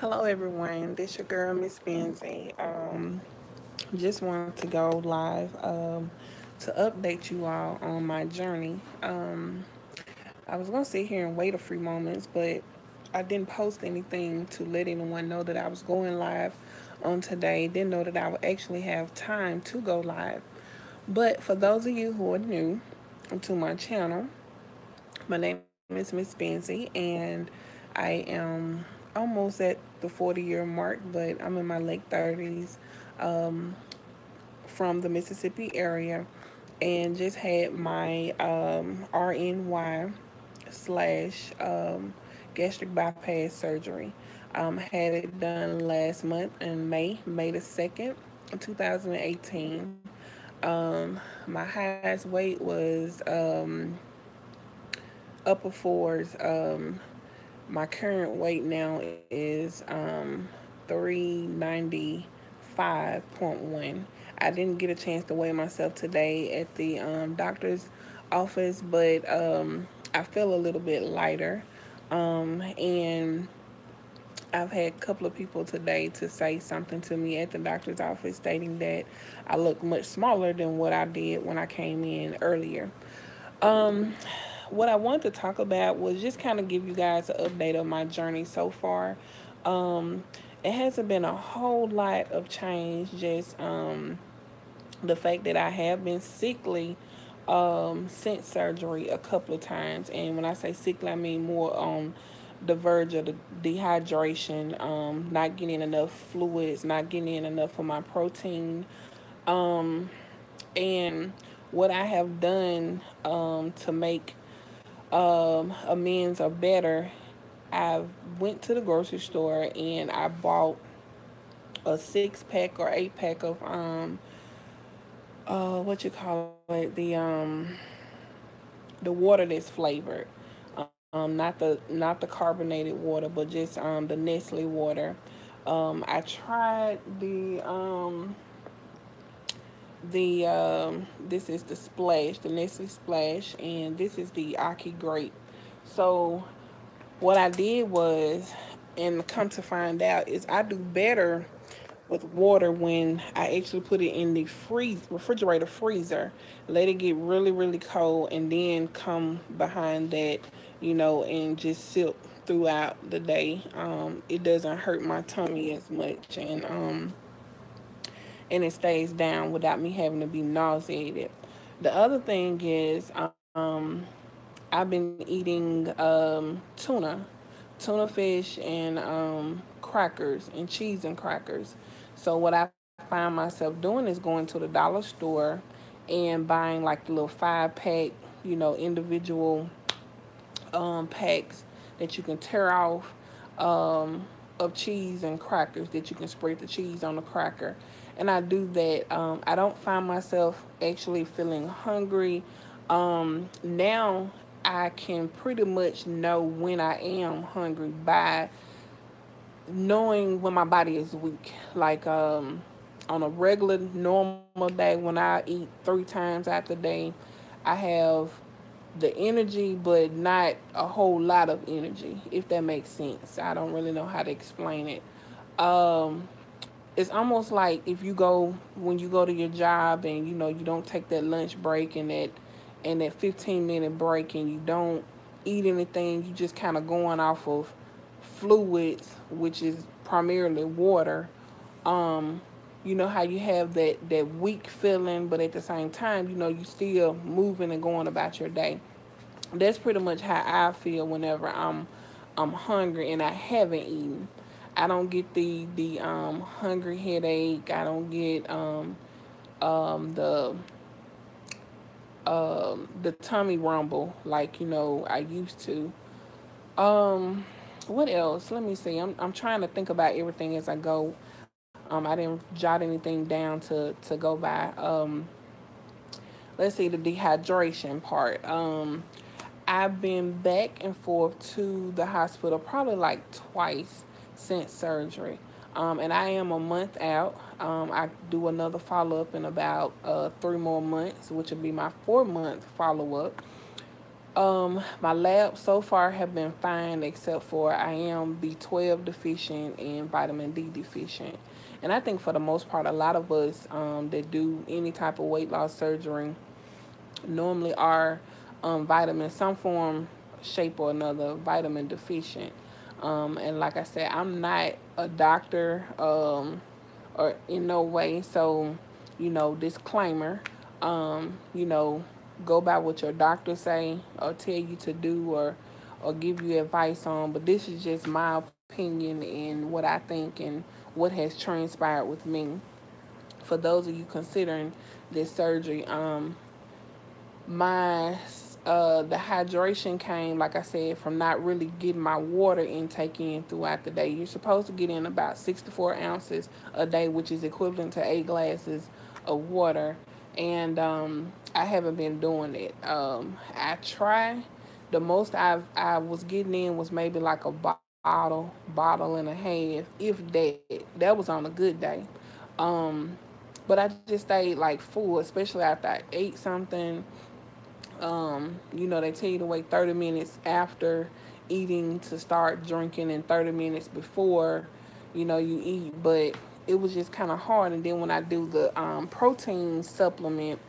Hello everyone, this your girl Miss Benzie. Just wanted to go live to update you all on my journey. I was gonna sit here and wait a few moments, but I didn't post anything to let anyone know that I was going live on today. Didn't know that I would actually have time to go live. But for those of you who are new to my channel, my name is Miss Benzie, and I am almost at the 40-year mark, but I'm in my late 30s, um, from the Mississippi area, and just had my RNY slash gastric bypass surgery. Had it done last month in May the 2nd, 2018. My highest weight was upper fours. My current weight now is 395.1. I didn't get a chance to weigh myself today at the doctor's office, but I feel a little bit lighter. And I've had a couple of people today to say something to me at the doctor's office stating that I look much smaller than what I did when I came in earlier. Um, what I wanted to talk about was just kind of give you guys an update of my journey so far. Um, it hasn't been a whole lot of change, just the fact that I have been sickly since surgery a couple of times. And when I say sickly, I mean more on the verge of the dehydration, not getting enough fluids, not getting in enough of my protein. Um, and what I have done to make amends or better, I went to the grocery store and I bought a 6 pack or 8 pack of what you call it, the water that's flavored, not the carbonated water, but just the Nestle water. I tried the this is the Splash, the Nestle Splash, and this is the Aki Grape. So what I did was, and come to find out, is I do better with water when I actually put it in the refrigerator freezer, let it get really really cold, and then come behind that, and just sip throughout the day. It doesn't hurt my tummy as much, and it stays down without me having to be nauseated. The other thing is, I've been eating tuna fish, and crackers and cheese and crackers. So what I find myself doing is going to the dollar store and buying like the little 5 pack, individual packs that you can tear off, of cheese and crackers that you can spread the cheese on the cracker. And I do that. I don't find myself actually feeling hungry. Now I can pretty much know when I am hungry by knowing when my body is weak. Like on a regular normal day when I eat 3 times out the day, I have the energy, but not a whole lot of energy, if that makes sense. I don't really know how to explain it. Um, it's almost like if you go when you go to your job and you don't take that lunch break and that 15-minute break, and you don't eat anything, you just kind of going off of fluids, which is primarily water. um you know how you have that weak feeling, but at the same time, you still moving and going about your day. That's pretty much how I feel whenever I'm hungry and I haven't eaten. I don't get the hungry headache. I don't get the the tummy rumble like I used to. Um, what else? Let me see. I'm trying to think about everything as I go. I didn't jot anything down to go by. Let's see the dehydration part. I've been back and forth to the hospital probably like twice since surgery. And I am a month out. I do another follow up in about 3 more months, which will be my 4 month follow up. My labs so far have been fine, except for I am B12 deficient and vitamin D deficient. And I think for the most part, a lot of us that do any type of weight loss surgery normally are vitamin, some form, shape, or another, vitamin deficient. And like I said, I'm not a doctor or in no way. So, disclaimer, you know, go by what your doctor say or tell you to do or give you advice on. But this is just my opinion and what I think and what has transpired with me. For those of you considering this surgery, my the hydration came, like I said, from not really getting my water intake in throughout the day. You're supposed to get in about 64 ounces a day, which is equivalent to 8 glasses of water, and I haven't been doing it. I try. The most I was getting in was maybe like a bottle and a half, if that. That was on a good day. Um, but I just stayed like full, especially after I ate something. They tell you to wait 30 minutes after eating to start drinking and 30 minutes before, you eat. But it was just kind of hard. And then when I do the protein supplement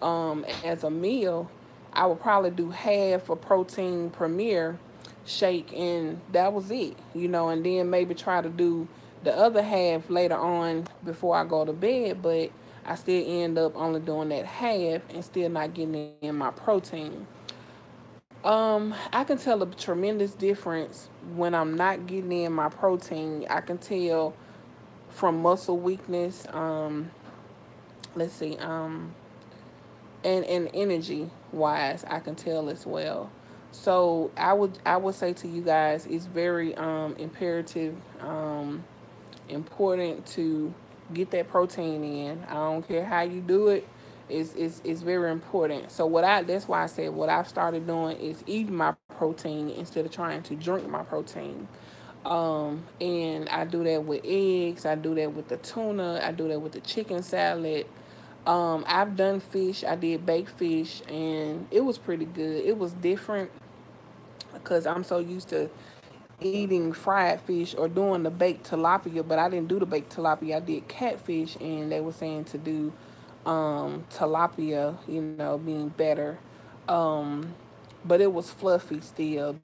as a meal, I would probably do half a protein premier shake, and that was it. And then maybe try to do the other half later on before I go to bed, but I still end up only doing that half and still not getting in my protein. I can tell a tremendous difference when I'm not getting in my protein. I can tell from muscle weakness, let's see, and energy wise, I can tell as well. So I would say to you guys, it's very imperative, important to get that protein in. I don't care how you do it. It's very important. So that's why I said what I've started doing is eating my protein instead of trying to drink my protein. And I do that with eggs. I do that with the tuna. I do that with the chicken salad. I've done fish. I did baked fish, and it was pretty good. It was different because I'm so used to eating fried fish or doing the baked tilapia, but I didn't do the baked tilapia. I did catfish, and they were saying to do tilapia, being better. Um, but it was fluffy still,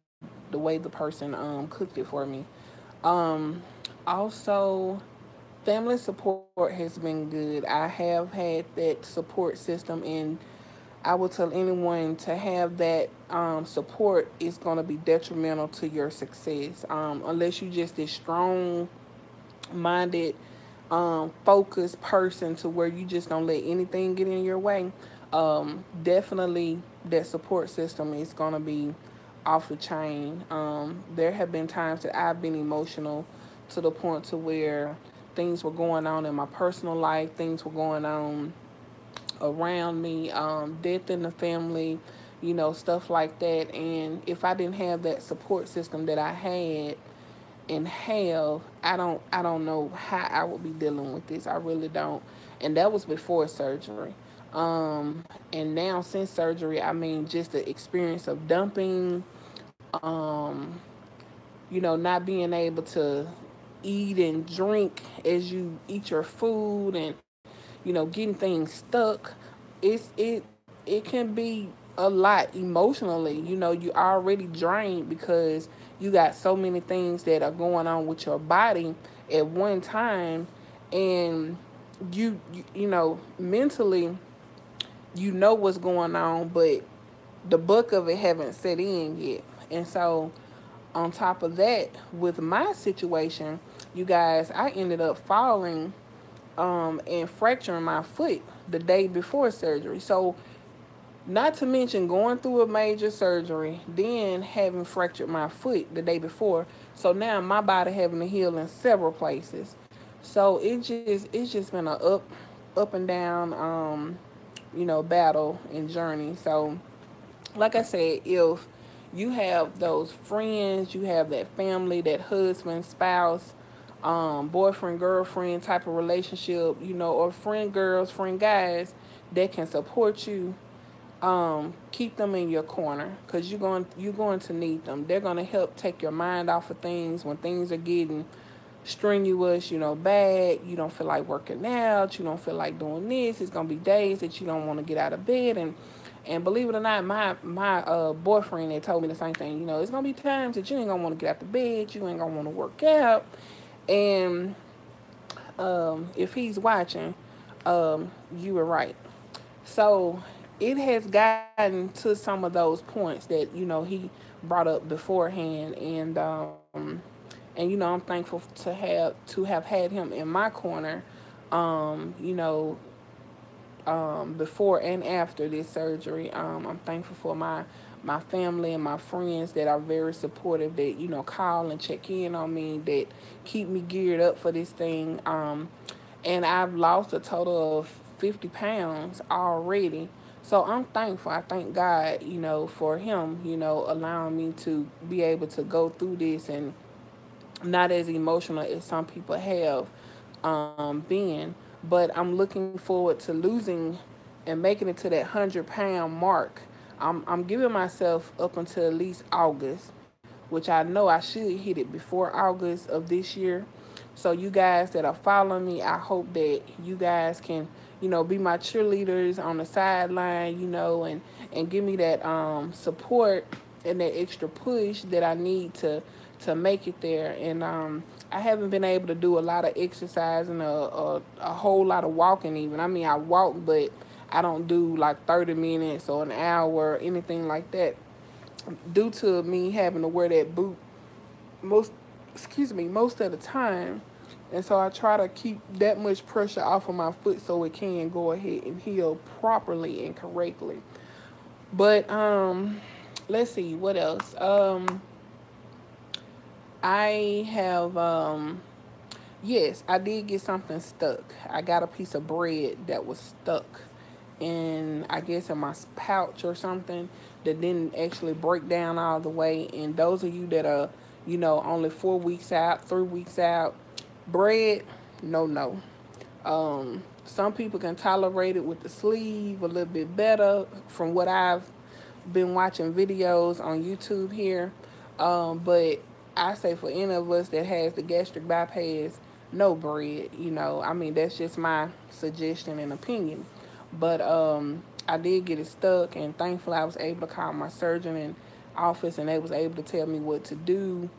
the way the person cooked it for me. Um, Also, family support has been good. I have had that support system, and I would tell anyone to have that support is going to be detrimental to your success. Unless you just this strong minded, focused person to where you just don't let anything get in your way. Definitely that support system is going to be off the chain. There have been times that I've been emotional to the point to where things were going on in my personal life, things were going on around me, death in the family, stuff like that. And if I didn't have that support system that I had and have, I don't know how I would be dealing with this. I really don't. And that was before surgery. And now since surgery, I mean, just the experience of dumping, um, not being able to eat and drink as you eat your food, and getting things stuck. It can be a lot emotionally. You already drained because you got so many things that are going on with your body at one time, and mentally you know what's going on, but the book of it haven't set in yet. And so on top of that, with my situation, you guys, I ended up falling and fracturing my foot the day before surgery. So, not to mention going through a major surgery, then having fractured my foot the day before. So now my body having to heal in several places. So it's just been a up and down battle and journey. So like I said, if you have those friends, you have that family, that husband, spouse, boyfriend, girlfriend type of relationship, or friend girls, friend guys that can support you, keep them in your corner because you're going to need them. They're going to help take your mind off of things when things are getting strenuous, bad. You don't feel like working out. You don't feel like doing this. It's gonna be days that you don't want to get out of bed, and believe it or not, my boyfriend had told me the same thing. It's gonna be times that you ain't gonna want to get out of bed. You ain't gonna want to work out, and if he's watching, you were right. So it has gotten to some of those points that he brought up beforehand, and I'm thankful to have had him in my corner, um, you know, before and after this surgery. I'm thankful for my family and my friends that are very supportive, that call and check in on me, that keep me geared up for this thing. And I've lost a total of 50 pounds already. So I'm thankful. I thank God, for him, allowing me to be able to go through this, and not as emotional as some people have been. But I'm looking forward to losing and making it to that 100-pound mark. I'm giving myself up until at least August, which I know I should hit it before August of this year. So you guys that are following me, I hope that you guys can, be my cheerleaders on the sideline, and give me that support and that extra push that I need to make it there. And I haven't been able to do a lot of exercise and a whole lot of walking even. I mean, I walk, but I don't do like 30 minutes or an hour or anything like that, due to me having to wear that boot most most of the time. And so I try to keep that much pressure off of my foot so it can go ahead and heal properly and correctly. But let's see what else. I have yes, I did get something stuck. I got a piece of bread that was stuck in, I guess, in my pouch or something, that didn't actually break down all the way. And those of you that are, only 4 weeks out, 3 weeks out, bread, no, no. Some people can tolerate it with the sleeve a little bit better, from what I've been watching videos on YouTube here. But I say for any of us that has the gastric bypass, no bread. I mean, that's just my suggestion and opinion. But I did get it stuck, and thankfully I was able to call my surgeon in office, and they was able to tell me what to do,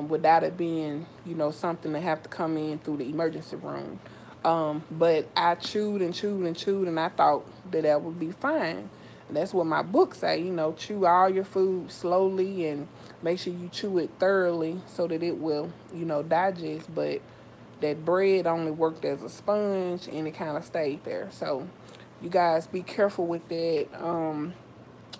without it being, something to have to come in through the emergency room. But I chewed and chewed and chewed, and I thought that would be fine. And that's what my book say, chew all your food slowly and make sure you chew it thoroughly so that it will, digest. But that bread only worked as a sponge, and it kind of stayed there. So you guys be careful with that.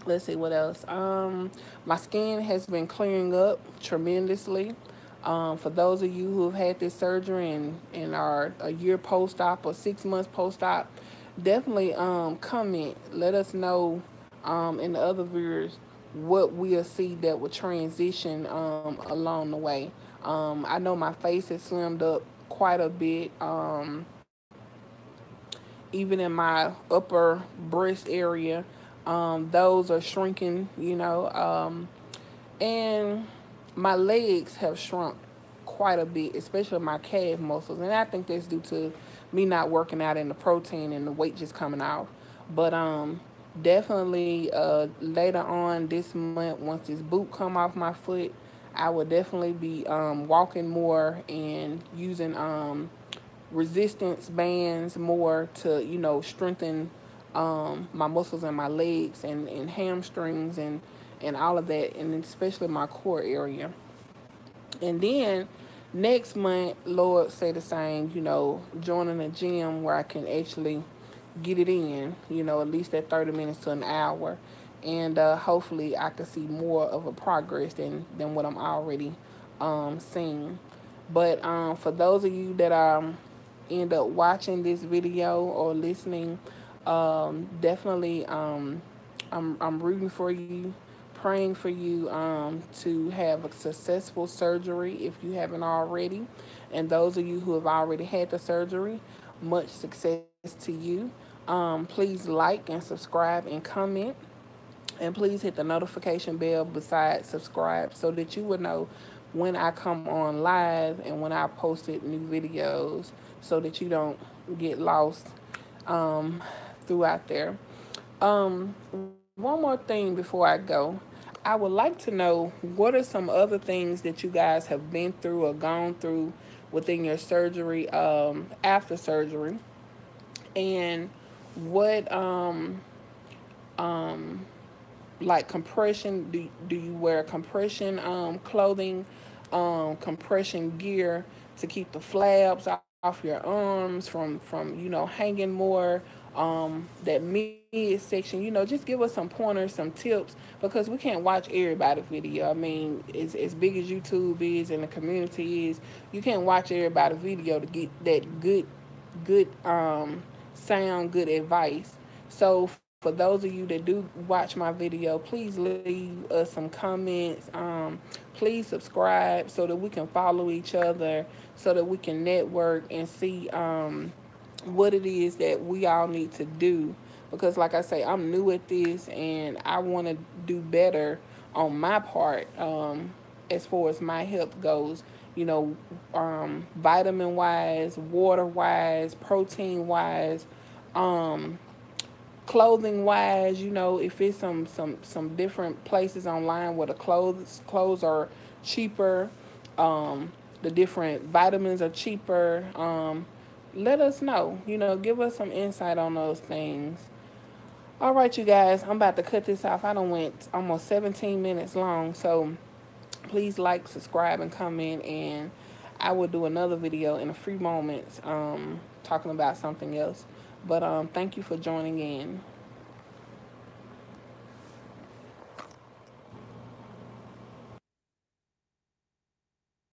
Let's see what else. My skin has been clearing up tremendously. For those of you who have had this surgery and are a year post-op or 6 months post-op, definitely comment. Let us know, in the other viewers, what we'll see that will transition along the way. I know my face has slimmed up quite a bit. Even in my upper breast area, those are shrinking, and my legs have shrunk quite a bit, especially my calf muscles. And I think that's due to me not working out in the protein and the weight just coming off. But definitely later on this month, once this boot come off my foot, I will definitely be walking more and using resistance bands more to strengthen my muscles in my legs and hamstrings and all of that, and especially my core area. And then next month, Lord say the same, joining a gym where I can actually get it in, at least that 30 minutes to an hour. And hopefully I can see more of a progress than what I'm already seeing. But for those of you that end up watching this video or listening, definitely I'm rooting for you, praying for you to have a successful surgery if you haven't already. And those of you who have already had the surgery, much success to you. Please like and subscribe and comment. And please hit the notification bell beside subscribe so that you will know when I come on live and when I posted new videos so that you don't get lost um, throughout there. One more thing before I go. I would like to know what are some other things that you guys have been through or gone through within your surgery, after surgery, and what um, like compression, do you wear compression clothing, compression gear to keep the flabs off your arms from hanging more, that mid section, just give us some pointers, some tips, because we can't watch everybody's video. I mean, as big as YouTube is and the community is, you can't watch everybody's video to get that good sound, good advice. So for those of you that do watch my video, please leave us some comments. Please subscribe so that we can follow each other, so that we can network and see what it is that we all need to do. Because, like I say, I'm new at this and I want to do better on my part, as far as my health goes. Vitamin wise, water wise, protein wise, um, clothing wise. If it's some different places online where the clothes are cheaper, the different vitamins are cheaper. Let us know. Give us some insight on those things. All right, you guys, I'm about to cut this off. I done went almost 17 minutes long, so please like, subscribe, and comment, and I will do another video in a few moments, talking about something else. But thank you for joining in.